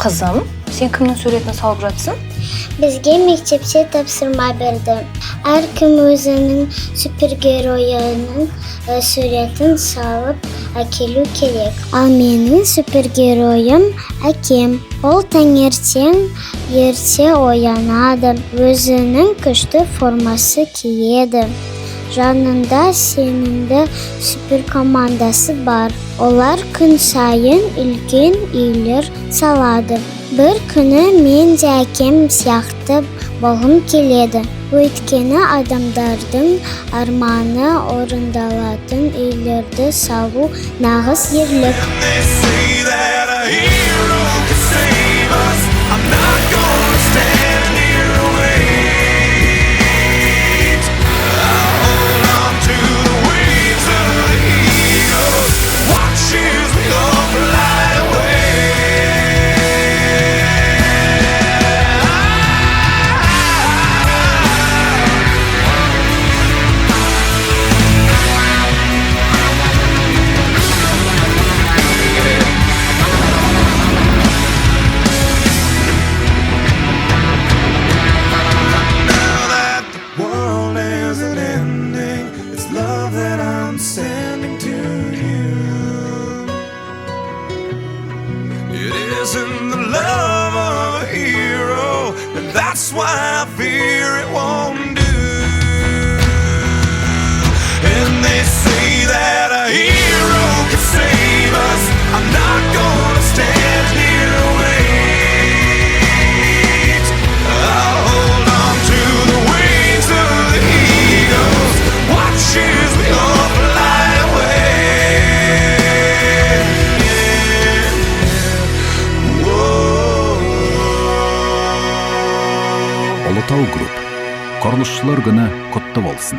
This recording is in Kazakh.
Қызым, сен кімнің суретін салып жатсың? Бізге мектепте тапсырма берді. Әркім өзінің супергеройының суретін салып әкелу керек. Ал менің супергеройым әкем. Ол таңертең ерте оянады, өзінің күшті формасы киеді. Жанында сенімді суперкомандасы бар. Олар күн сайын үлкен үйлер салады. Бір күні мен де әкем сияқты болғым келеді. Өйткені адамдардың арманы орындалатын үйлерді салу нағыз ерлік. Isn't the love of a hero, and that's why I fear it won't do. And they say that a hero can save us. I'm not gonna stand here and wait. I'll hold on to the wings of the eagles, watch as we all fly away. Ulytau Group. Құрылысшылар күні құтты болсын.